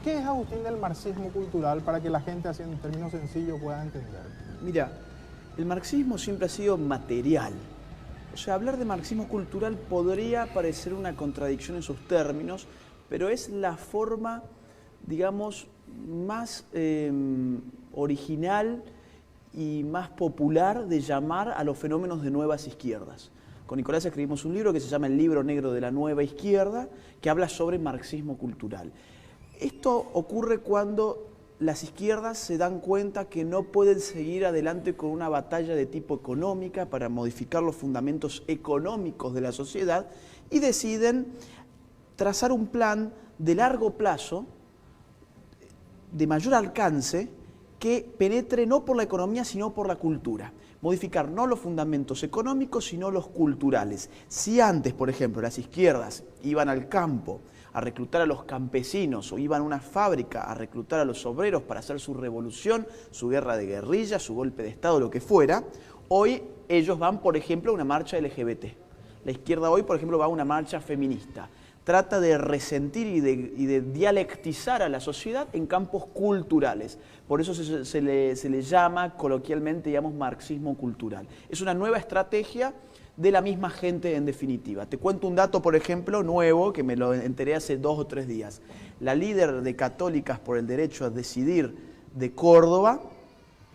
¿Qué es, Agustín, del marxismo cultural para que la gente, así en términos sencillos, pueda entender? Mira, el marxismo siempre ha sido material. O sea, hablar de marxismo cultural podría parecer una contradicción en sus términos, pero es la forma, digamos, más original y más popular de llamar a los fenómenos de nuevas izquierdas. Con Nicolás escribimos un libro que se llama El Libro Negro de la Nueva Izquierda, que habla sobre marxismo cultural. Esto ocurre cuando las izquierdas se dan cuenta que no pueden seguir adelante con una batalla de tipo económica para modificar los fundamentos económicos de la sociedad y deciden trazar un plan de largo plazo, de mayor alcance, que penetre no por la economía sino por la cultura. Modificar no los fundamentos económicos sino los culturales. Si antes, por ejemplo, las izquierdas iban al campo a reclutar a los campesinos o iban a una fábrica a reclutar a los obreros para hacer su revolución, su guerra de guerrilla, su golpe de Estado, lo que fuera, hoy ellos van, por ejemplo, a una marcha LGBT. La izquierda hoy, por ejemplo, va a una marcha feminista. Trata de resentir y de dialectizar a la sociedad en campos culturales. Por eso se le llama coloquialmente, digamos, marxismo cultural. Es una nueva estrategia de la misma gente en definitiva. Te cuento un dato, por ejemplo, nuevo, que me lo enteré hace 2 o 3 días. La líder de Católicas por el Derecho a Decidir de Córdoba,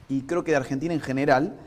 y creo que de Argentina en general,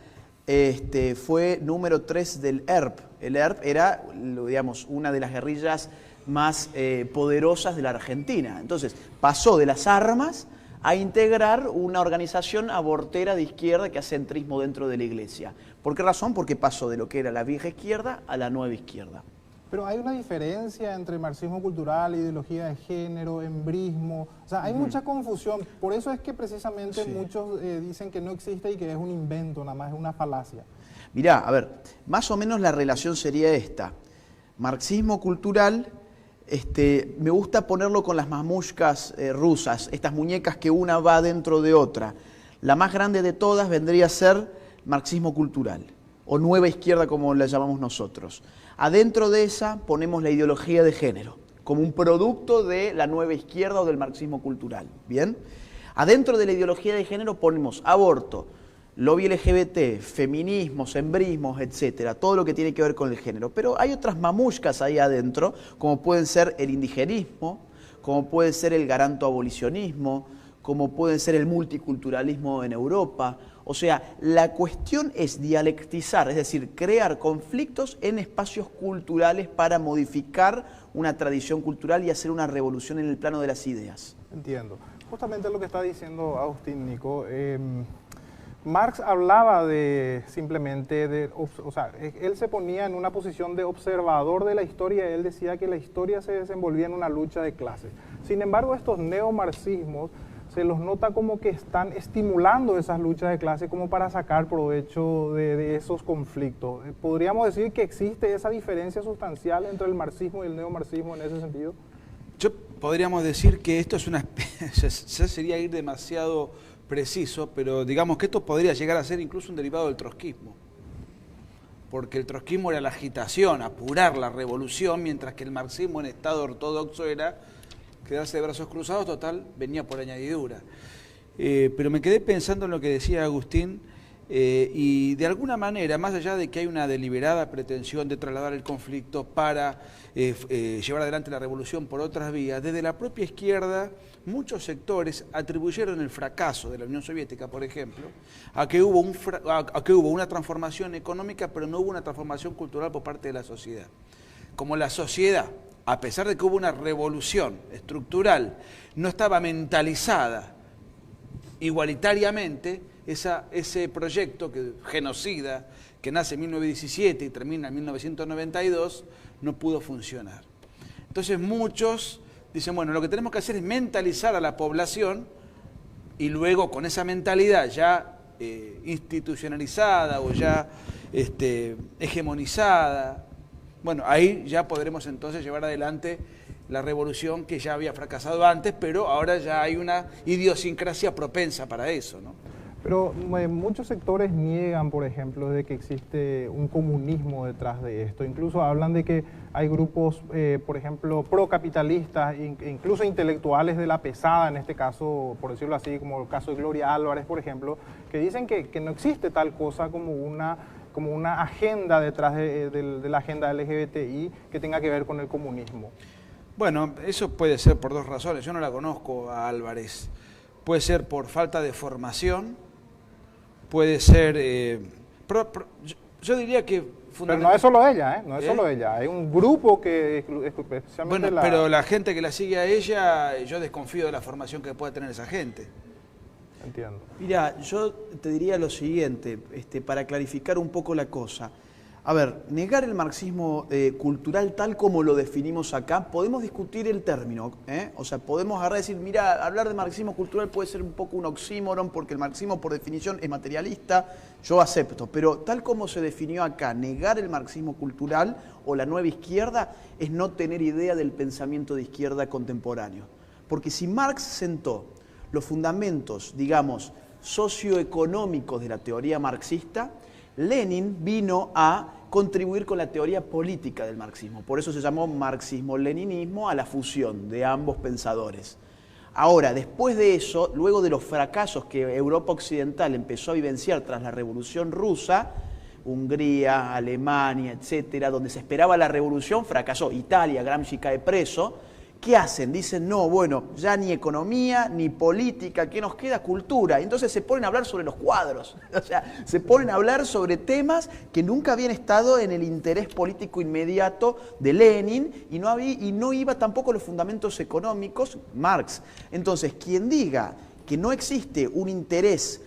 fue número 3 del ERP. El ERP era, digamos, una de las guerrillas más poderosas de la Argentina. Entonces, pasó de las armas a integrar una organización abortera de izquierda que hace centrismo dentro de la iglesia. ¿Por qué razón? Porque pasó de lo que era la vieja izquierda a la nueva izquierda. Pero hay una diferencia entre marxismo cultural, ideología de género, embrismo. O sea, hay mucha confusión. Por eso es que precisamente muchos dicen que no existe y que es un invento, nada más es una falacia. Mirá, a ver, más o menos la relación sería esta. Marxismo cultural, me gusta ponerlo con las mamushkas rusas, estas muñecas que una va dentro de otra. La más grande de todas vendría a ser marxismo cultural, o nueva izquierda como la llamamos nosotros. Adentro de esa ponemos la ideología de género, como un producto de la nueva izquierda o del marxismo cultural. ¿Bien? Adentro de la ideología de género ponemos aborto, lobby LGBT, feminismos, embrismos, etcétera, todo lo que tiene que ver con el género. Pero hay otras mamushkas ahí adentro, como pueden ser el indigenismo, como puede ser el garanto abolicionismo, como puede ser el multiculturalismo en Europa. O sea, la cuestión es dialectizar, es decir, crear conflictos en espacios culturales para modificar una tradición cultural y hacer una revolución en el plano de las ideas. Entiendo. Justamente lo que está diciendo Agustín, Nico. Marx hablaba o sea, él se ponía en una posición de observador de la historia. Él decía que la historia se desenvolvía en una lucha de clases. Sin embargo, estos neomarxismos se los nota como que están estimulando esas luchas de clase como para sacar provecho de esos conflictos. ¿Podríamos decir que existe esa diferencia sustancial entre el marxismo y el neomarxismo en ese sentido? Podríamos decir que esto es una especie, ya sería ir demasiado preciso, pero digamos que esto podría llegar a ser incluso un derivado del trotskismo. Porque el trotskismo era la agitación, apurar la revolución, mientras que el marxismo en estado ortodoxo era quedarse de brazos cruzados, total, venía por añadidura. Pero me quedé pensando en lo que decía Agustín, y de alguna manera, más allá de que hay una deliberada pretensión de trasladar el conflicto para llevar adelante la revolución por otras vías, desde la propia izquierda, muchos sectores atribuyeron el fracaso de la Unión Soviética, por ejemplo, a que hubo una transformación económica, pero no hubo una transformación cultural por parte de la sociedad. Como la sociedad, a pesar de que hubo una revolución estructural, no estaba mentalizada igualitariamente, ese proyecto genocida que nace en 1917 y termina en 1992, no pudo funcionar. Entonces muchos dicen, bueno, lo que tenemos que hacer es mentalizar a la población y luego con esa mentalidad ya institucionalizada o ya hegemonizada, bueno, ahí ya podremos entonces llevar adelante la revolución que ya había fracasado antes, pero ahora ya hay una idiosincrasia propensa para eso, ¿no? Pero muchos sectores niegan, por ejemplo, de que existe un comunismo detrás de esto. Incluso hablan de que hay grupos, por ejemplo, procapitalistas, incluso intelectuales de la pesada, en este caso, por decirlo así, como el caso de Gloria Álvarez, por ejemplo, que dicen que no existe tal cosa como una agenda detrás de la agenda LGBTI que tenga que ver con el comunismo. Bueno, eso puede ser por dos razones. Yo no la conozco a Álvarez. Puede ser por falta de formación, puede ser... yo diría que... Pero no es solo ella, no es solo ella. Hay un grupo que especialmente bueno, pero la gente que la sigue a ella, yo desconfío de la formación que pueda tener esa gente. Entiendo. Mira, yo te diría lo siguiente, para clarificar un poco la cosa. A ver, negar el marxismo cultural tal como lo definimos acá, podemos discutir el término, o sea, podemos agarrar y decir, mira, hablar de marxismo cultural puede ser un poco un oxímoron porque el marxismo por definición es materialista, yo acepto, pero tal como se definió acá, negar el marxismo cultural o la nueva izquierda es no tener idea del pensamiento de izquierda contemporáneo. Porque si Marx sentó los fundamentos, digamos, socioeconómicos de la teoría marxista, Lenin vino a contribuir con la teoría política del marxismo. Por eso se llamó marxismo-leninismo, a la fusión de ambos pensadores. Ahora, después de eso, luego de los fracasos que Europa Occidental empezó a vivenciar tras la Revolución Rusa, Hungría, Alemania, etcétera, donde se esperaba la revolución, fracasó. Italia, Gramsci cae preso. ¿Qué hacen? Dicen, no, bueno, ya ni economía, ni política, ¿qué nos queda? Cultura. Y entonces se ponen a hablar sobre los cuadros. O sea, se ponen a hablar sobre temas que nunca habían estado en el interés político inmediato de Lenin y no iba tampoco los fundamentos económicos, Marx. Entonces, quien diga que no existe un interés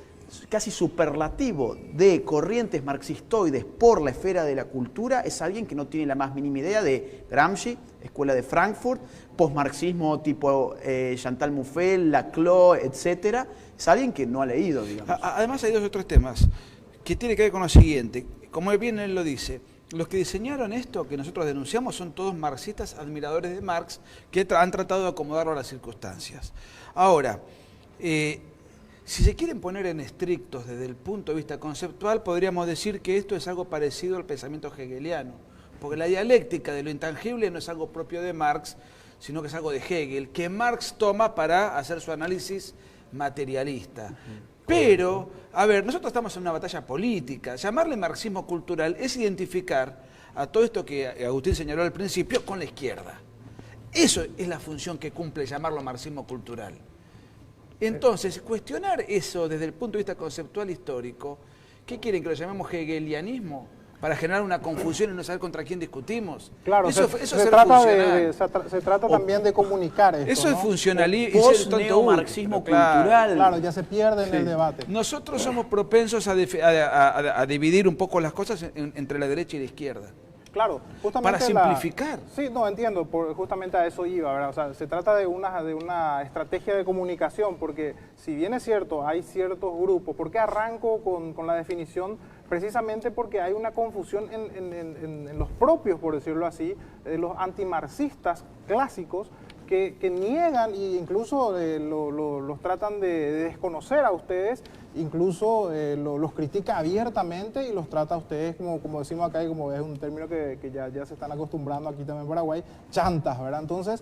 casi superlativo de corrientes marxistoides por la esfera de la cultura es alguien que no tiene la más mínima idea de Gramsci, Escuela de Frankfurt, postmarxismo tipo Chantal Mouffe, Laclau, etc. Es alguien que no ha leído, digamos. Además hay dos otros temas que tienen que ver con lo siguiente. Como bien él lo dice, los que diseñaron esto que nosotros denunciamos son todos marxistas admiradores de Marx que han tratado de acomodarlo a las circunstancias. Ahora, si se quieren poner en estrictos desde el punto de vista conceptual, podríamos decir que esto es algo parecido al pensamiento hegeliano, porque la dialéctica de lo intangible no es algo propio de Marx, sino que es algo de Hegel, que Marx toma para hacer su análisis materialista. Pero, a ver, nosotros estamos en una batalla política. Llamarle marxismo cultural es identificar a todo esto que Agustín señaló al principio con la izquierda. Eso es la función que cumple llamarlo marxismo cultural. Entonces, cuestionar eso desde el punto de vista conceptual histórico, ¿qué quieren? ¿Que lo llamemos hegelianismo? Para generar una confusión y no saber contra quién discutimos. Claro, eso se trata también de comunicar esto, eso, ¿no? Es funcionalismo. Post-neomarxismo cultural. Claro, ya se pierde en el debate. Nosotros somos propensos a dividir un poco las cosas entre la derecha y la izquierda. Claro, justamente para simplificar. Sí, no, entiendo, justamente a eso iba, ¿verdad? O sea, se trata de una estrategia de comunicación, porque si bien es cierto, hay ciertos grupos, ¿por qué arranco con la definición? Precisamente porque hay una confusión en los propios, por decirlo así, de los antimarxistas clásicos, que niegan e incluso los tratan de desconocer a ustedes, incluso los critica abiertamente y los trata a ustedes, como decimos acá, y como es un término que ya se están acostumbrando aquí también en Paraguay, chantas, ¿verdad? Entonces,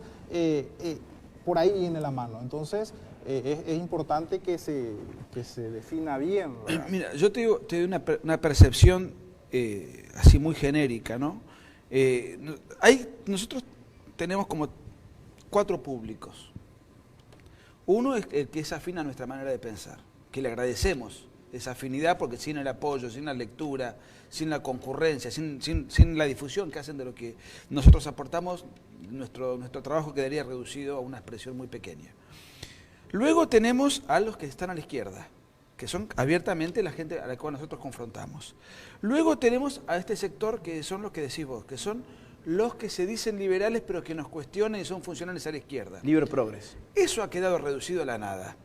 por ahí viene la mano. Entonces, es importante que se defina bien, ¿verdad? Mira, yo te digo una percepción así muy genérica, ¿no? Nosotros tenemos como 4 públicos. Uno es el que es afín a nuestra manera de pensar, que le agradecemos esa afinidad porque sin el apoyo, sin la lectura, sin la concurrencia, sin la difusión que hacen de lo que nosotros aportamos, nuestro trabajo quedaría reducido a una expresión muy pequeña. Luego tenemos a los que están a la izquierda, que son abiertamente la gente a la cual nosotros confrontamos. Luego tenemos a este sector que son los que decís vos, que son los que se dicen liberales pero que nos cuestionan y son funcionales a la izquierda. Libre progres. Eso ha quedado reducido a la nada.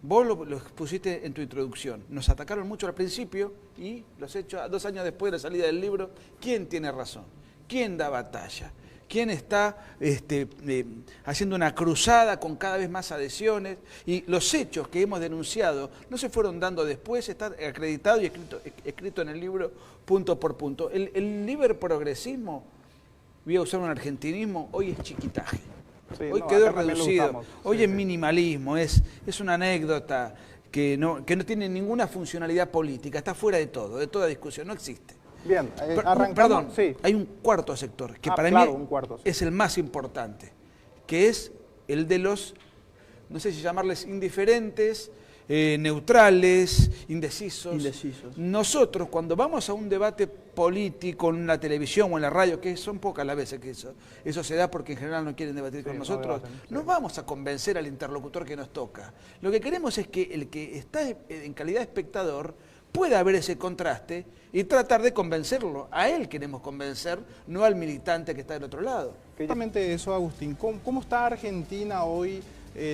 Vos lo expusiste en tu introducción. Nos atacaron mucho al principio y los hechos, 2 años después de la salida del libro, ¿quién tiene razón? ¿Quién da batalla? quién está haciendo una cruzada con cada vez más adhesiones, y los hechos que hemos denunciado no se fueron dando después, está acreditado y escrito en el libro punto por punto. El liberprogresismo, voy a usar un argentinismo, hoy es chiquitaje. Sí, Hoy no, quedó acá también lo reducido, usamos. hoy Sí, es sí. minimalismo, es una anécdota que no tiene ninguna funcionalidad política, está fuera de todo, de toda discusión, no existe. Bien, arrancamos. Perdón, Sí. hay un cuarto sector, que para claro, mí un cuarto, sí. es el más importante, que es el de los, no sé si llamarles indiferentes, neutrales, indecisos. Indecisos. Nosotros, cuando vamos a un debate político en la televisión o en la radio, que son pocas las veces que eso se da porque en general no quieren debatir con no nosotros, debaten, sí. no vamos a convencer al interlocutor que nos toca. Lo que queremos es que el que está en calidad de espectador pueda ver ese contraste y tratar de convencerlo. A él queremos convencer, no al militante que está del otro lado. Exactamente eso, Agustín. ¿Cómo está Argentina hoy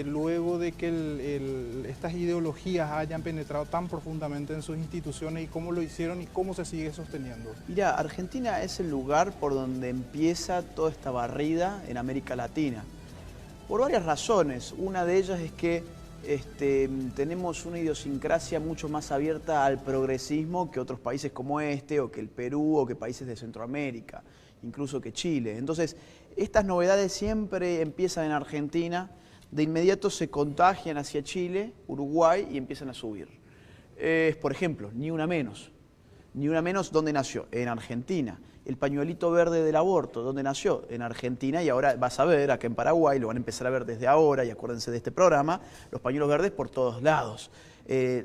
luego de que estas ideologías hayan penetrado tan profundamente en sus instituciones y cómo lo hicieron y cómo se sigue sosteniendo? Mira, Argentina es el lugar por donde empieza toda esta barrida en América Latina, por varias razones. Una de ellas es que tenemos una idiosincrasia mucho más abierta al progresismo que otros países como este, o que el Perú, o que países de Centroamérica, incluso que Chile. Entonces, estas novedades siempre empiezan en Argentina, de inmediato se contagian hacia Chile, Uruguay y empiezan a subir. Por ejemplo, Ni Una Menos. Ni Una Menos, ¿dónde nació? En Argentina. El pañuelito verde del aborto, ¿dónde nació? En Argentina, y ahora vas a ver, acá en Paraguay, lo van a empezar a ver desde ahora, y acuérdense de este programa, los pañuelos verdes por todos lados.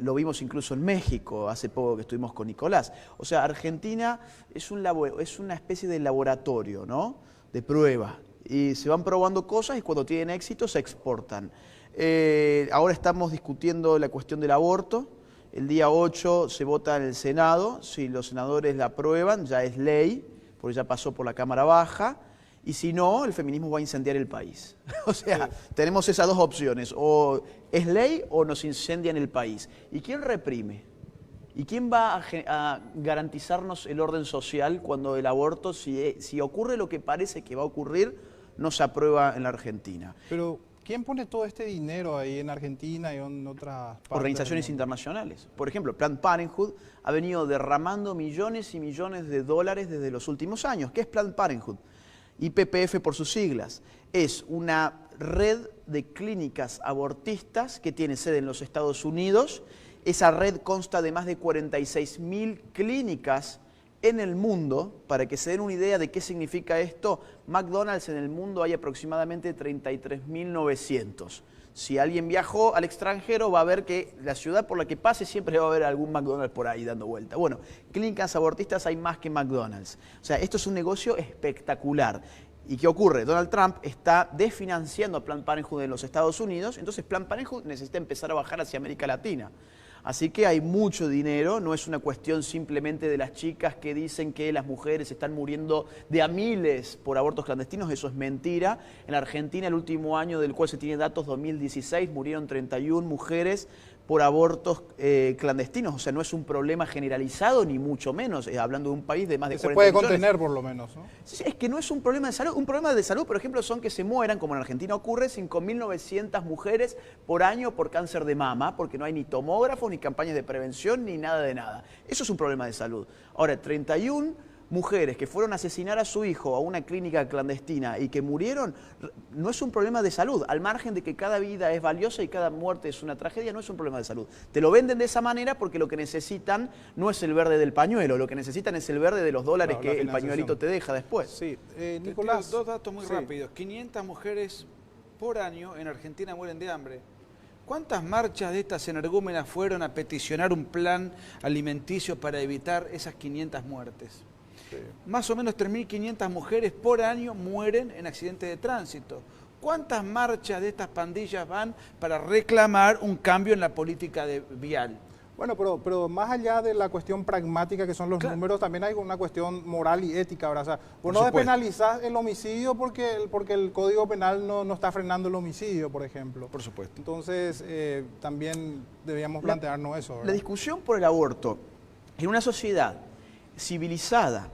Lo vimos incluso en México, hace poco que estuvimos con Nicolás. O sea, Argentina es una especie de laboratorio, ¿no? De prueba. Y se van probando cosas y cuando tienen éxito se exportan. Ahora estamos discutiendo la cuestión del aborto. El día 8 se vota en el Senado. Si los senadores la aprueban, ya es ley, porque ya pasó por la Cámara Baja. Y si no, el feminismo va a incendiar el país. O sea, tenemos esas dos opciones. O es ley o nos incendian el país. ¿Y quién reprime? ¿Y quién va a garantizarnos el orden social cuando el aborto, si ocurre lo que parece que va a ocurrir, no se aprueba en la Argentina? Pero, ¿quién pone todo este dinero ahí en Argentina y en otras partes? Organizaciones internacionales. Por ejemplo, Planned Parenthood ha venido derramando millones y millones de dólares desde los últimos años. ¿Qué es Planned Parenthood? IPPF por sus siglas. Es una red de clínicas abortistas que tiene sede en los Estados Unidos. Esa red consta de más de 46.000 clínicas en el mundo. Para que se den una idea de qué significa esto, McDonald's en el mundo hay aproximadamente 33.900. Si alguien viajó al extranjero va a ver que la ciudad por la que pase siempre va a haber algún McDonald's por ahí dando vuelta. Bueno, clínicas abortistas hay más que McDonald's. O sea, esto es un negocio espectacular. ¿Y qué ocurre? Donald Trump está desfinanciando a Planned Parenthood en los Estados Unidos, entonces Planned Parenthood necesita empezar a bajar hacia América Latina. Así que hay mucho dinero, no es una cuestión simplemente de las chicas que dicen que las mujeres están muriendo de a miles por abortos clandestinos, eso es mentira. En la Argentina, el último año del cual se tiene datos, 2016, murieron 31 mujeres por abortos clandestinos. O sea, no es un problema generalizado, ni mucho menos, hablando de un país de más de 40 millones. Se puede millones. contener por lo menos, ¿no? Sí, es que no es un problema de salud. Un problema de salud, por ejemplo, son que se mueran, como en Argentina ocurre, 5.900 mujeres por año por cáncer de mama, porque no hay ni tomógrafos, ni campañas de prevención, ni nada de nada. Eso es un problema de salud. Ahora, 31 mujeres que fueron a asesinar a su hijo a una clínica clandestina y que murieron, no es un problema de salud. Al margen de que cada vida es valiosa y cada muerte es una tragedia, no es un problema de salud. Te lo venden de esa manera porque lo que necesitan no es el verde del pañuelo, lo que necesitan es el verde de los dólares que el pañuelito te deja después. Sí, Nicolás, dos datos muy rápidos. 500 mujeres por año en Argentina mueren de hambre. ¿Cuántas marchas de estas energúmenas fueron a peticionar un plan alimenticio para evitar esas 500 muertes? Sí. Más o menos 3.500 mujeres por año mueren en accidentes de tránsito. ¿Cuántas marchas de estas pandillas van para reclamar un cambio en la política vial? Bueno, pero más allá de la cuestión pragmática que son los números, también hay una cuestión moral y ética, ¿verdad? O sea, vos no despenalizás el homicidio porque el Código Penal no está frenando el homicidio, por ejemplo. Por supuesto. Entonces, también debíamos plantearnos eso, ¿verdad? La discusión por el aborto en una sociedad civilizada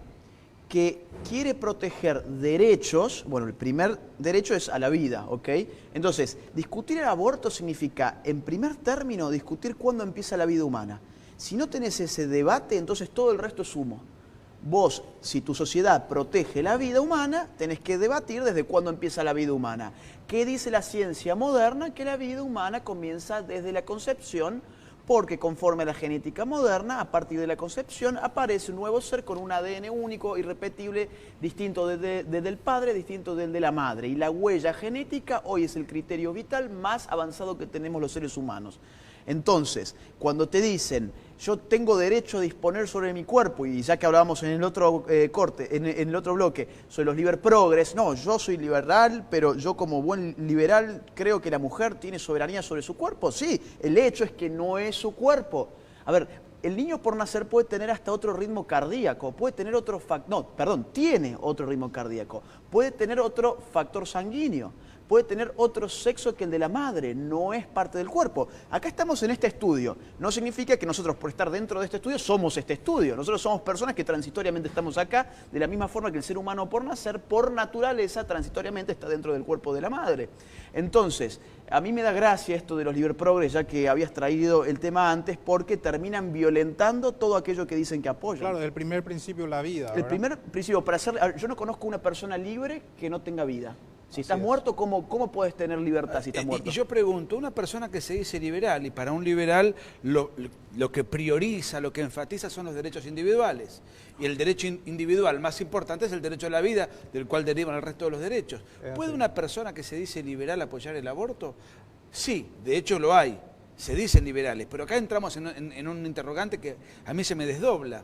que quiere proteger derechos. Bueno, el primer derecho es a la vida, ¿ok? Entonces, discutir el aborto significa, en primer término, discutir cuándo empieza la vida humana. Si no tenés ese debate, entonces todo el resto es humo. Vos, si tu sociedad protege la vida humana, tenés que debatir desde cuándo empieza la vida humana. ¿Qué dice la ciencia moderna? Que la vida humana comienza desde la concepción, porque conforme a la genética moderna, a partir de la concepción, aparece un nuevo ser con un ADN único, irrepetible, distinto desde el padre, distinto del de la madre. Y la huella genética hoy es el criterio vital más avanzado que tenemos los seres humanos. Entonces, cuando te dicen, yo tengo derecho a disponer sobre mi cuerpo, y ya que hablábamos en el otro en el otro bloque, sobre los liber progres, no, yo soy liberal, pero yo como buen liberal creo que la mujer tiene soberanía sobre su cuerpo. Sí, el hecho es que no es su cuerpo. A ver, el niño por nacer puede tener hasta otro ritmo cardíaco, puede tener otro tiene otro ritmo cardíaco, puede tener otro factor sanguíneo, puede tener otro sexo que el de la madre, no es parte del cuerpo. Acá estamos en este estudio, no significa que nosotros por estar dentro de este estudio somos este estudio, nosotros somos personas que transitoriamente estamos acá, de la misma forma que el ser humano por nacer, por naturaleza, transitoriamente está dentro del cuerpo de la madre. Entonces, a mí me da gracia esto de los liber progres, ya que habías traído el tema antes, porque terminan violentando todo aquello que dicen que apoyan. Claro, el primer principio, la vida, ¿verdad? El primer principio, yo no conozco una persona libre que no tenga vida. Si estás muerto, ¿cómo puedes tener libertad si estás muerto? Y yo pregunto, una persona que se dice liberal, y para un liberal lo que prioriza, lo que enfatiza son los derechos individuales, y el derecho individual más importante es el derecho a la vida, del cual derivan el resto de los derechos. ¿Puede una persona que se dice liberal apoyar el aborto? Sí, de hecho lo hay, se dicen liberales, pero acá entramos en un interrogante que a mí se me desdobla.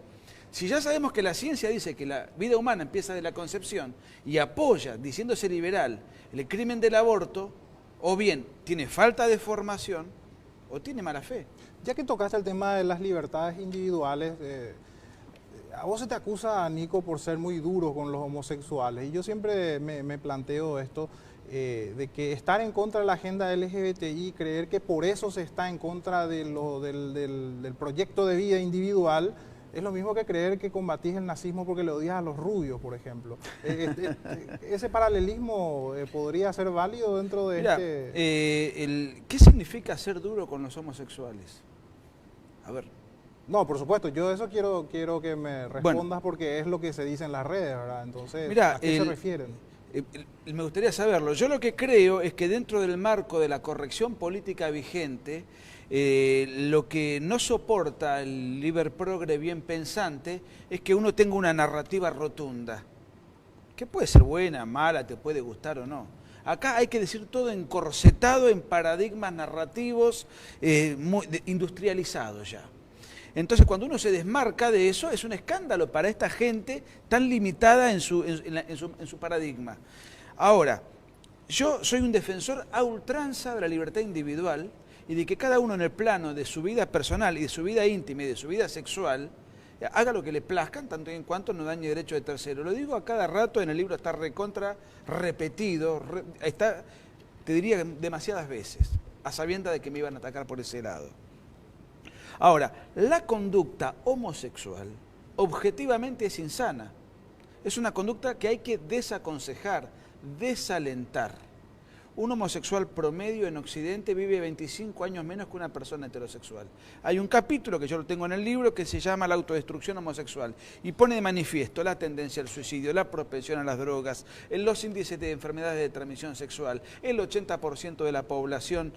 Si ya sabemos que la ciencia dice que la vida humana empieza de la concepción y apoya, diciéndose liberal, el crimen del aborto, o bien tiene falta de formación o tiene mala fe. Ya que tocaste el tema de las libertades individuales, a vos se te acusa, Nico, por ser muy duro con los homosexuales. Y yo siempre me planteo esto, de que estar en contra de la agenda LGBTI, creer que por eso se está en contra del proyecto de vida individual, es lo mismo que creer que combatís el nazismo porque le odias a los rubios, por ejemplo. ¿Ese paralelismo podría ser válido dentro de ¿qué significa ser duro con los homosexuales? A ver. No, por supuesto, yo eso quiero que me respondas, porque es lo que se dice en las redes, ¿verdad? Entonces, ¿a qué se refieren? Me gustaría saberlo. Yo lo que creo es que dentro del marco de la corrección política vigente, lo que no soporta el liber progre bien pensante es que uno tenga una narrativa rotunda, que puede ser buena, mala, te puede gustar o no. Acá hay que decir todo encorsetado en paradigmas narrativos industrializados ya. Entonces, cuando uno se desmarca de eso, es un escándalo para esta gente tan limitada en su paradigma. Ahora, yo soy un defensor a ultranza de la libertad individual y de que cada uno en el plano de su vida personal y de su vida íntima y de su vida sexual haga lo que le plazcan, tanto y en cuanto no dañe derecho de tercero. Lo digo a cada rato, en el libro está recontra repetido, te diría demasiadas veces, a sabiendas de que me iban a atacar por ese lado. Ahora, la conducta homosexual objetivamente es insana. Es una conducta que hay que desaconsejar, desalentar. Un homosexual promedio en Occidente vive 25 años menos que una persona heterosexual. Hay un capítulo que yo lo tengo en el libro que se llama La autodestrucción homosexual y pone de manifiesto la tendencia al suicidio, la propensión a las drogas, los índices de enfermedades de transmisión sexual. El 80% de la población,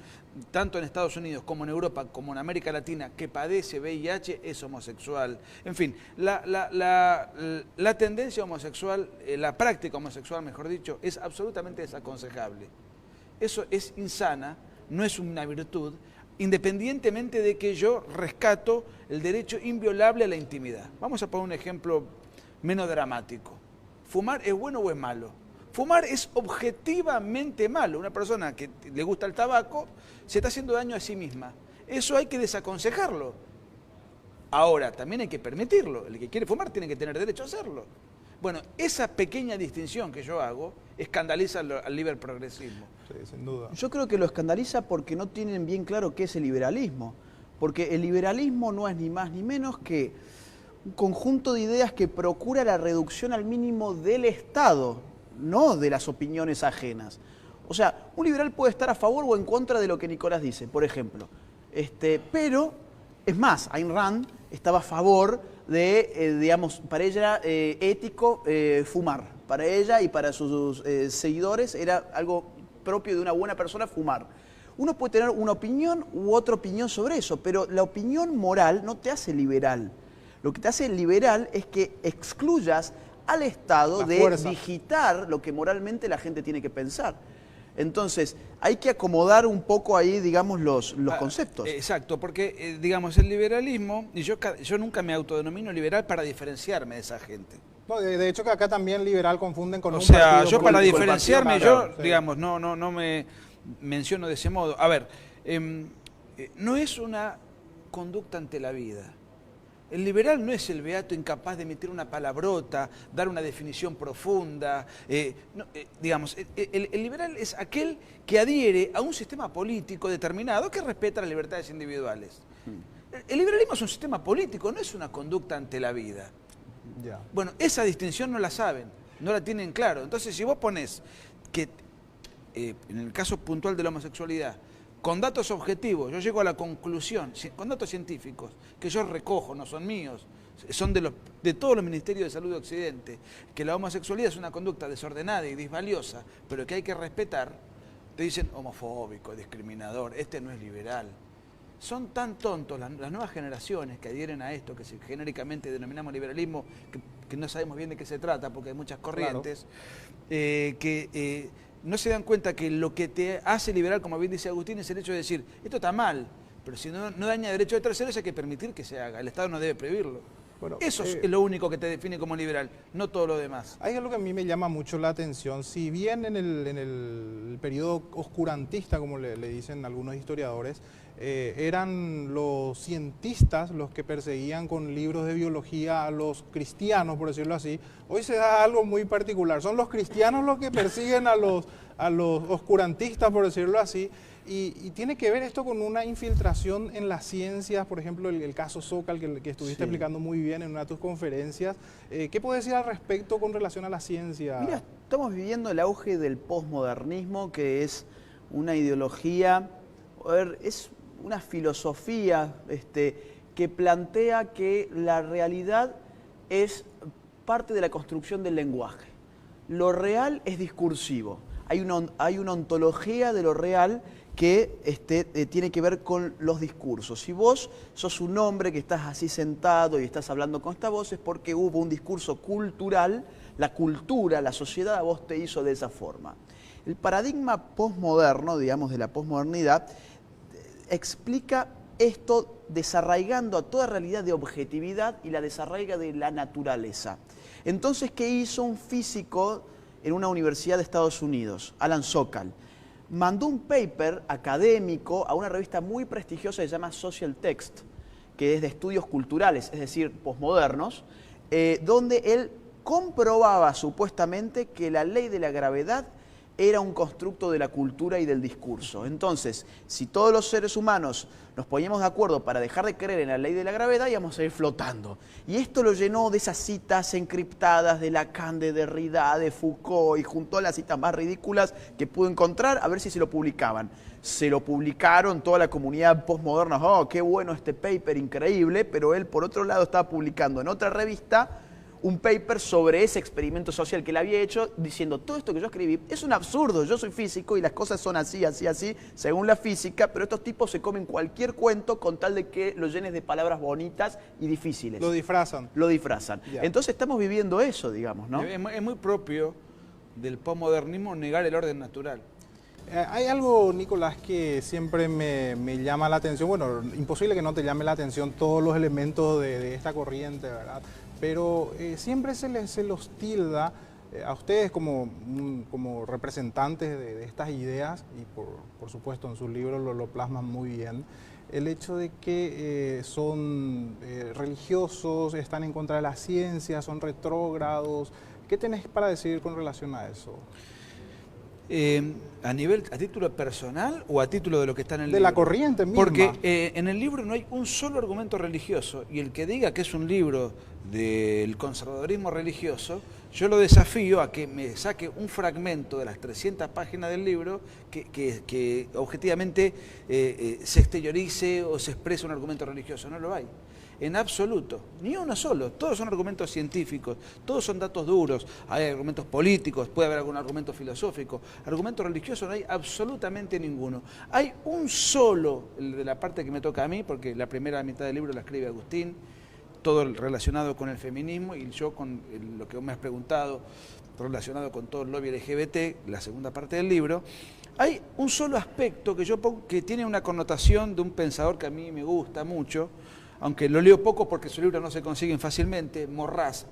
tanto en Estados Unidos como en Europa, como en América Latina, que padece VIH es homosexual. En fin, la tendencia homosexual, la práctica homosexual, mejor dicho, es absolutamente desaconsejable. Eso es insana, no es una virtud, independientemente de que yo rescato el derecho inviolable a la intimidad. Vamos a poner un ejemplo menos dramático. ¿Fumar es bueno o es malo? Fumar es objetivamente malo. Una persona que le gusta el tabaco se está haciendo daño a sí misma. Eso hay que desaconsejarlo. Ahora, también hay que permitirlo. El que quiere fumar tiene que tener derecho a hacerlo. Bueno, esa pequeña distinción que yo hago escandaliza al liber progresismo. Sí, sin duda. Yo creo que lo escandaliza porque no tienen bien claro qué es el liberalismo. Porque el liberalismo no es ni más ni menos que un conjunto de ideas que procura la reducción al mínimo del Estado, no de las opiniones ajenas. O sea, un liberal puede estar a favor o en contra de lo que Nicolás dice, por ejemplo. Pero, es más, Ayn Rand estaba a favor de, digamos, para ella era ético fumar. Para ella y para sus seguidores era algo propio de una buena persona fumar. Uno puede tener una opinión u otra opinión sobre eso, pero la opinión moral no te hace liberal. Lo que te hace liberal es que excluyas al Estado de digitar lo que moralmente la gente tiene que pensar. Entonces, hay que acomodar un poco ahí, digamos, los conceptos. Exacto, porque, digamos, el liberalismo, y yo nunca me autodenomino liberal para diferenciarme de esa gente. No, de hecho que acá también liberal confunden con un partido. O sea, yo para diferenciarme, sí. digamos, no me menciono de ese modo. A ver, no es una conducta ante la vida. El liberal no es el beato incapaz de emitir una palabrota, dar una definición profunda. Digamos, el liberal es aquel que adhiere a un sistema político determinado que respeta las libertades individuales. El liberalismo es un sistema político, no es una conducta ante la vida. Ya. Bueno, esa distinción no la saben, no la tienen claro. Entonces, si vos ponés que, en el caso puntual de la homosexualidad, con datos objetivos, yo llego a la conclusión, con datos científicos, que yo recojo, no son míos, son de todos los ministerios de salud de Occidente, que la homosexualidad es una conducta desordenada y disvaliosa, pero que hay que respetar, te dicen homofóbico, discriminador, este no es liberal. Son tan tontos las nuevas generaciones que adhieren a esto, que genéricamente denominamos liberalismo, que no sabemos bien de qué se trata, porque hay muchas corrientes, claro. No se dan cuenta que lo que te hace liberal, como bien dice Agustín, es el hecho de decir, esto está mal, pero si no daña derecho de terceros hay que permitir que se haga, el Estado no debe prohibirlo. Bueno, eso es lo único que te define como liberal, no todo lo demás. Hay algo que a mí me llama mucho la atención, si bien en el periodo oscurantista, como le dicen algunos historiadores, eran los cientistas los que perseguían con libros de biología a los cristianos, por decirlo así. Hoy se da algo muy particular, son los cristianos los que persiguen a los oscurantistas, por decirlo así, y tiene que ver esto con una infiltración en las ciencias, por ejemplo, el caso Zócal, que estuviste explicando muy bien en una de tus conferencias. ¿Qué puedes decir al respecto con relación a la ciencia? Mira, estamos viviendo el auge del posmodernismo, que es una ideología, es una filosofía que plantea que la realidad es parte de la construcción del lenguaje. Lo real es discursivo. Hay una ontología de lo real que tiene que ver con los discursos. Si vos sos un hombre que estás así sentado y estás hablando con esta voz, es porque hubo un discurso cultural, la cultura, la sociedad a vos te hizo de esa forma. El paradigma posmoderno, digamos, de la posmodernidad, explica esto desarraigando a toda realidad de objetividad y la desarraiga de la naturaleza. Entonces, ¿qué hizo un físico en una universidad de Estados Unidos, Alan Sokal? Mandó un paper académico a una revista muy prestigiosa que se llama Social Text, que es de estudios culturales, es decir, posmodernos, donde él comprobaba supuestamente que la ley de la gravedad era un constructo de la cultura y del discurso. Entonces, si todos los seres humanos nos poníamos de acuerdo para dejar de creer en la ley de la gravedad, íbamos a ir flotando. Y esto lo llenó de esas citas encriptadas de Lacan, de Derrida, de Foucault, y juntó las citas más ridículas que pudo encontrar a ver si se lo publicaban. Se lo publicaron, toda la comunidad postmoderna, oh, qué bueno este paper, increíble, pero él por otro lado estaba publicando en otra revista un paper sobre ese experimento social que él había hecho, diciendo, todo esto que yo escribí es un absurdo, yo soy físico y las cosas son así, así, así, según la física, pero estos tipos se comen cualquier cuento con tal de que lo llenes de palabras bonitas y difíciles. Lo disfrazan. Lo disfrazan. Ya. Entonces estamos viviendo eso, digamos, ¿no? Es muy propio del posmodernismo negar el orden natural. Hay algo, Nicolás, que siempre me llama la atención. Bueno, imposible que no te llame la atención todos los elementos de esta corriente, ¿verdad? Pero siempre se los tilda a ustedes como representantes de estas ideas, y por supuesto en sus libros lo plasman muy bien, el hecho de que son religiosos, están en contra de la ciencia, son retrógrados. ¿Qué tenés para decir con relación a eso? ¿A título personal o a título de lo que está en el libro? De la corriente misma. Porque en el libro no hay un solo argumento religioso, y el que diga que es un libro del conservadurismo religioso, yo lo desafío a que me saque un fragmento de las 300 páginas del libro que objetivamente se exteriorice o se exprese un argumento religioso. No lo hay. En absoluto, ni uno solo, todos son argumentos científicos, todos son datos duros, hay argumentos políticos, puede haber algún argumento filosófico, argumento religioso no hay absolutamente ninguno. Hay un solo, el de la parte que me toca a mí, porque la primera mitad del libro la escribe Agustín, todo relacionado con el feminismo, y yo con lo que me has preguntado, relacionado con todo el lobby LGBT, la segunda parte del libro. Hay un solo aspecto que yo pongo, que tiene una connotación de un pensador que a mí me gusta mucho, aunque lo leo poco porque sus libros no se consiguen fácilmente, Maurras,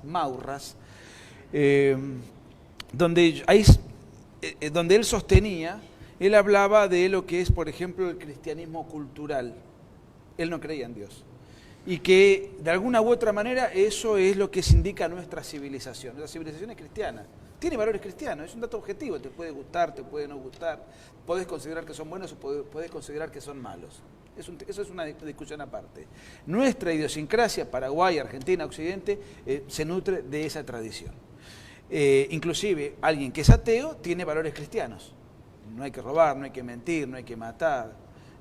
donde él sostenía, él hablaba de lo que es, por ejemplo, el cristianismo cultural. Él no creía en Dios. Y que, de alguna u otra manera, eso es lo que se indica nuestra civilización. Nuestra civilización es cristiana. Tiene valores cristianos, es un dato objetivo. Te puede gustar, te puede no gustar. Podés considerar que son buenos o podés considerar que son malos. Eso es una discusión aparte. Nuestra idiosincrasia, Paraguay, Argentina, Occidente, se nutre de esa tradición. Inclusive, alguien que es ateo tiene valores cristianos. No hay que robar, no hay que mentir, no hay que matar,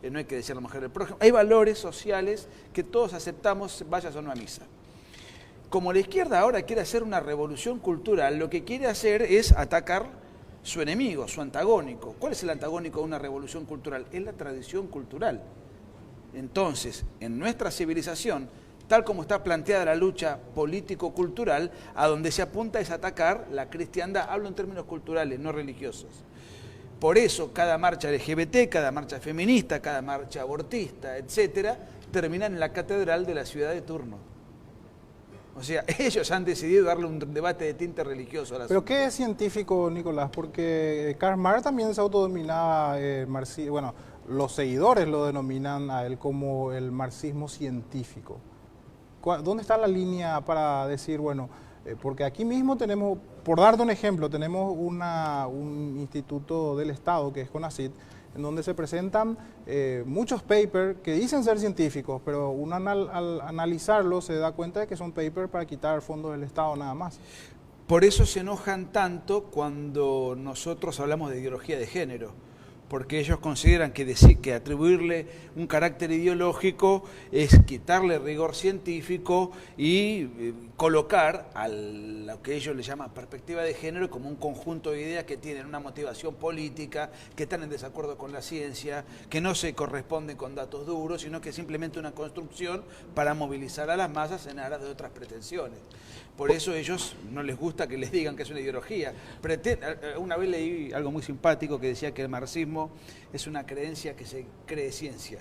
no hay que decir a la mujer del prójimo. Hay valores sociales que todos aceptamos, vayas o no a misa. Como la izquierda ahora quiere hacer una revolución cultural, lo que quiere hacer es atacar su enemigo, su antagónico. ¿Cuál es el antagónico de una revolución cultural? Es la tradición cultural. Entonces, en nuestra civilización, tal como está planteada la lucha político-cultural, a donde se apunta es atacar la cristiandad, hablo en términos culturales, no religiosos. Por eso, cada marcha LGBT, cada marcha feminista, cada marcha abortista, etcétera, terminan en la catedral de la ciudad de turno. O sea, ellos han decidido darle un debate de tinte religioso a la ¿Pero qué es científico, Nicolás? Porque Karl Marx también se autodenominaba marxista. Bueno, los seguidores lo denominan a él como el marxismo científico. ¿Dónde está la línea para decir, bueno, porque aquí mismo tenemos, por darte un ejemplo, tenemos un instituto del Estado que es CONACYT, en donde se presentan muchos papers que dicen ser científicos, pero uno al analizarlos se da cuenta de que son papers para quitar fondos del Estado nada más. Por eso se enojan tanto cuando nosotros hablamos de ideología de género, porque ellos consideran que atribuirle un carácter ideológico es quitarle rigor científico y colocar a lo que ellos le llaman perspectiva de género como un conjunto de ideas que tienen una motivación política, que están en desacuerdo con la ciencia, que no se corresponden con datos duros, sino que es simplemente una construcción para movilizar a las masas en aras de otras pretensiones. Por eso a ellos no les gusta que les digan que es una ideología. Una vez leí algo muy simpático que decía que el marxismo es una creencia que se cree ciencia.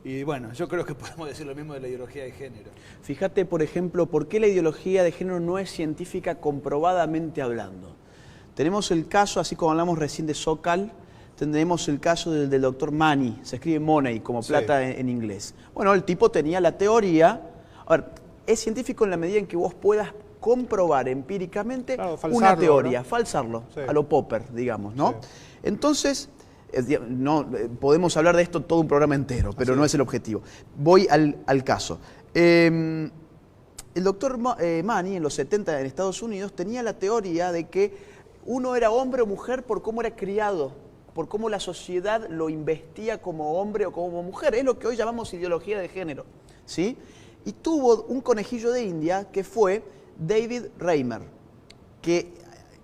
Y bueno, yo creo que podemos decir lo mismo de la ideología de género. Fíjate, por ejemplo, por qué la ideología de género no es científica comprobadamente hablando. Tenemos el caso, así como hablamos recién de Sokal, tenemos el caso del doctor Money, se escribe Money como plata en inglés. Bueno, el tipo tenía la teoría. A ver, es científico en la medida en que vos puedas comprobar empíricamente una teoría, ¿no? Falsarlo, a lo Popper, digamos, ¿no? Sí. Entonces, podemos hablar de esto todo un programa entero, pero no es el objetivo. Voy al caso. El doctor Money, en los 70 en Estados Unidos, tenía la teoría de que uno era hombre o mujer por cómo era criado, por cómo la sociedad lo investía como hombre o como mujer. Es lo que hoy llamamos ideología de género, ¿sí? Y tuvo un conejillo de India que fue David Reimer, que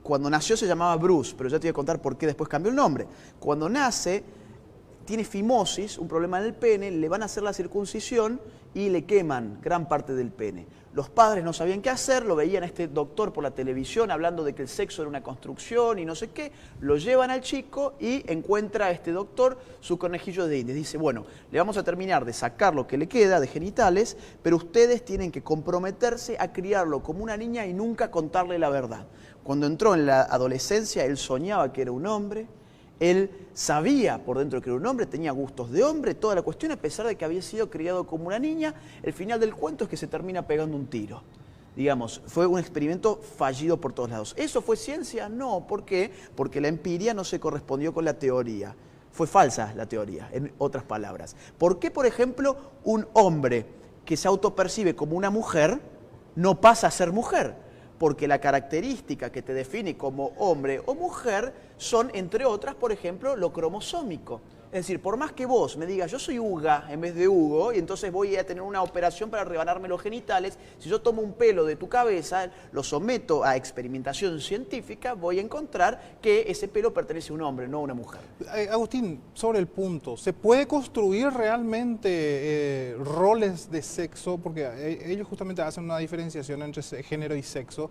cuando nació se llamaba Bruce, pero ya te voy a contar por qué después cambió el nombre. Cuando nace, tiene fimosis, un problema en el pene, le van a hacer la circuncisión y le queman gran parte del pene. Los padres no sabían qué hacer, lo veían a este doctor por la televisión hablando de que el sexo era una construcción y no sé qué, lo llevan al chico y encuentra a este doctor su conejillo de Indias. Dice, bueno, le vamos a terminar de sacar lo que le queda de genitales, pero ustedes tienen que comprometerse a criarlo como una niña y nunca contarle la verdad. Cuando entró en la adolescencia, él soñaba que era un hombre, él sabía por dentro que era un hombre, tenía gustos de hombre, toda la cuestión, a pesar de que había sido criado como una niña. El final del cuento es que se termina pegando un tiro. Digamos, fue un experimento fallido por todos lados. ¿Eso fue ciencia? No. ¿Por qué? Porque la empiria no se correspondió con la teoría. Fue falsa la teoría, en otras palabras. ¿Por qué, por ejemplo, un hombre que se autopercibe como una mujer no pasa a ser mujer? Porque la característica que te define como hombre o mujer son, entre otras, por ejemplo, lo cromosómico. Es decir, por más que vos me digas, yo soy Uga en vez de Hugo, y entonces voy a tener una operación para rebanarme los genitales, si yo tomo un pelo de tu cabeza, lo someto a experimentación científica, voy a encontrar que ese pelo pertenece a un hombre, no a una mujer. Agustín, sobre el punto, ¿se puede construir realmente roles de sexo? Porque ellos justamente hacen una diferenciación entre género y sexo.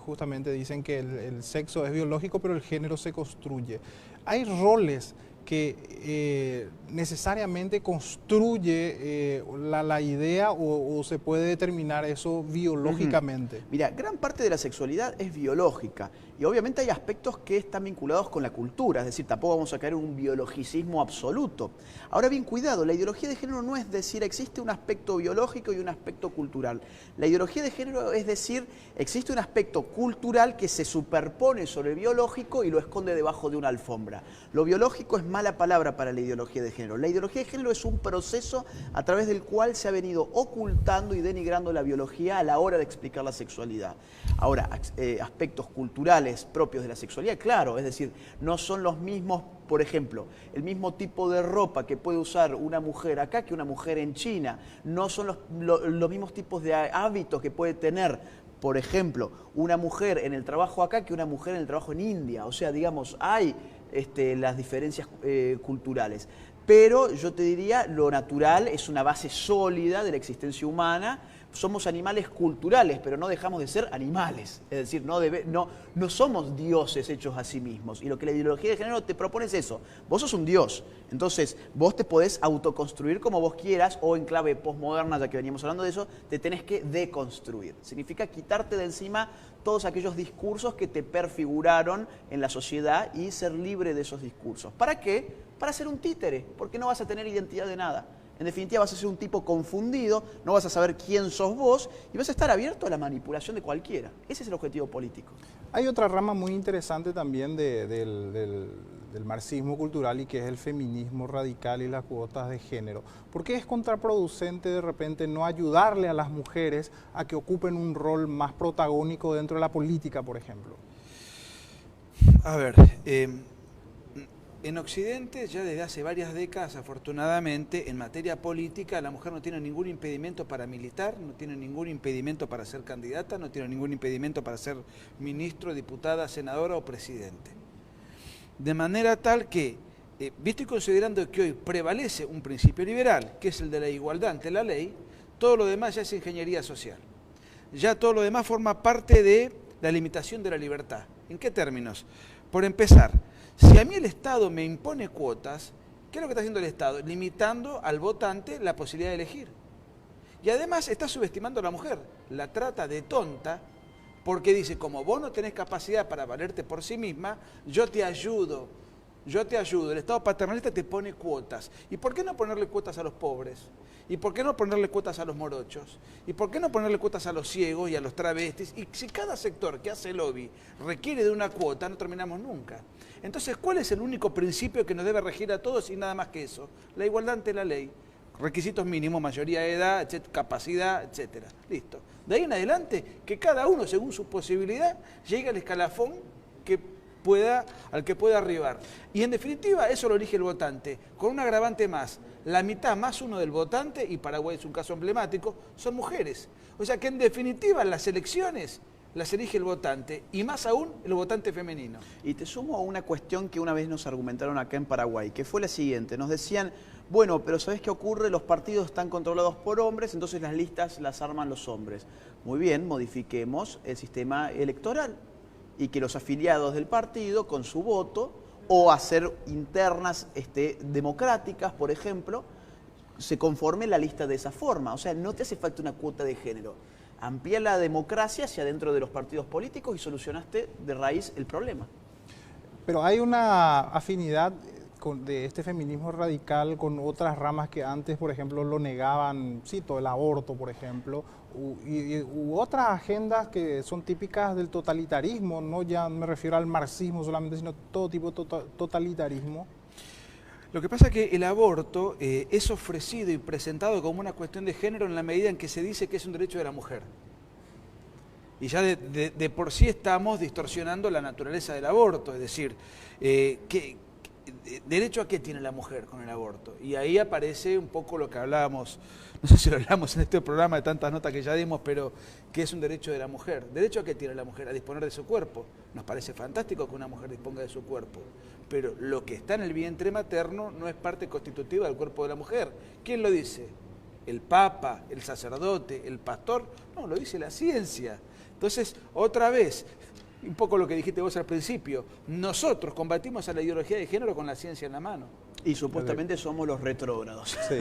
Justamente dicen que el sexo es biológico, pero el género se construye. Hay roles que necesariamente construye la idea o se puede determinar eso biológicamente. Mira, gran parte de la sexualidad es biológica y obviamente hay aspectos que están vinculados con la cultura, es decir, tampoco vamos a caer en un biologicismo absoluto. Ahora bien, cuidado, la ideología de género no es decir existe un aspecto biológico y un aspecto cultural. La ideología de género es decir, existe un aspecto cultural que se superpone sobre el biológico y lo esconde debajo de una alfombra. Lo biológico es mala palabra para la ideología de género. La ideología de género es un proceso a través del cual se ha venido ocultando y denigrando la biología a la hora de explicar la sexualidad. Ahora, aspectos culturales propios de la sexualidad, claro, es decir, no son los mismos, por ejemplo, el mismo tipo de ropa que puede usar una mujer acá que una mujer en China, no son los mismos tipos de hábitos que puede tener, por ejemplo, una mujer en el trabajo acá que una mujer en el trabajo en India. O sea, digamos, hay las diferencias culturales. Pero yo te diría, lo natural es una base sólida de la existencia humana. Somos animales culturales, pero no dejamos de ser animales. Es decir, no somos dioses hechos a sí mismos. Y lo que la ideología de género te propone es eso. Vos sos un dios. Entonces, vos te podés autoconstruir como vos quieras, o en clave postmoderna, ya que veníamos hablando de eso, te tenés que deconstruir. Significa quitarte de encima todos aquellos discursos que te perfiguraron en la sociedad y ser libre de esos discursos. ¿Para qué? Para ser un títere, porque no vas a tener identidad de nada. En definitiva, vas a ser un tipo confundido, no vas a saber quién sos vos y vas a estar abierto a la manipulación de cualquiera. Ese es el objetivo político. Hay otra rama muy interesante también del marxismo cultural y que es el feminismo radical y las cuotas de género. ¿Por qué es contraproducente de repente no ayudarle a las mujeres a que ocupen un rol más protagónico dentro de la política, por ejemplo? A ver, en Occidente, ya desde hace varias décadas, afortunadamente, en materia política, la mujer no tiene ningún impedimento para militar, no tiene ningún impedimento para ser candidata, no tiene ningún impedimento para ser ministro, diputada, senadora o presidente. De manera tal que, visto y considerando que hoy prevalece un principio liberal, que es el de la igualdad ante la ley, todo lo demás ya es ingeniería social. Ya todo lo demás forma parte de la limitación de la libertad. ¿En qué términos? Por empezar, si a mí el Estado me impone cuotas, ¿qué es lo que está haciendo el Estado? Limitando al votante la posibilidad de elegir. Y además está subestimando a la mujer, la trata de tonta, porque dice, como vos no tenés capacidad para valerte por sí misma, yo te ayudo, el Estado paternalista te pone cuotas. ¿Y por qué no ponerle cuotas a los pobres? ¿Y por qué no ponerle cuotas a los morochos? ¿Y por qué no ponerle cuotas a los ciegos y a los travestis? Y si cada sector que hace lobby requiere de una cuota, no terminamos nunca. Entonces, ¿cuál es el único principio que nos debe regir a todos y nada más que eso? La igualdad ante la ley. Requisitos mínimos, mayoría de edad, capacidad, etcétera. Listo. De ahí en adelante, que cada uno, según su posibilidad, llegue al escalafón al que pueda arribar. Y en definitiva, eso lo elige el votante. Con un agravante más, la mitad más uno del votante, y Paraguay es un caso emblemático, son mujeres. O sea que en definitiva las elecciones las elige el votante, y más aún el votante femenino. Y te sumo a una cuestión que una vez nos argumentaron acá en Paraguay, que fue la siguiente. Nos decían, bueno, pero ¿sabés qué ocurre? Los partidos están controlados por hombres, entonces las listas las arman los hombres. Muy bien, modifiquemos el sistema electoral y que los afiliados del partido, con su voto, o hacer internas democráticas, por ejemplo, se conforme la lista de esa forma. O sea, no te hace falta una cuota de género. Amplía la democracia hacia dentro de los partidos políticos y solucionaste de raíz el problema. Pero hay una afinidad de este feminismo radical con otras ramas que antes, por ejemplo, lo negaban, cito, el aborto, por ejemplo, u otras agendas que son típicas del totalitarismo, no ya me refiero al marxismo solamente, sino todo tipo de totalitarismo? Lo que pasa es que el aborto es ofrecido y presentado como una cuestión de género en la medida en que se dice que es un derecho de la mujer. Y ya de por sí estamos distorsionando la naturaleza del aborto, es decir, ¿derecho a qué tiene la mujer con el aborto? Y ahí aparece un poco lo que hablábamos, no sé si lo hablamos en este programa de tantas notas que ya dimos, pero ¿qué es un derecho de la mujer? ¿Derecho a qué tiene la mujer? A disponer de su cuerpo. Nos parece fantástico que una mujer disponga de su cuerpo, pero lo que está en el vientre materno no es parte constitutiva del cuerpo de la mujer. ¿Quién lo dice? ¿El papa, el sacerdote, el pastor? No, lo dice la ciencia. Entonces, otra vez, un poco lo que dijiste vos al principio, nosotros combatimos a la ideología de género con la ciencia en la mano. Y supuestamente somos los retrógrados. Sí.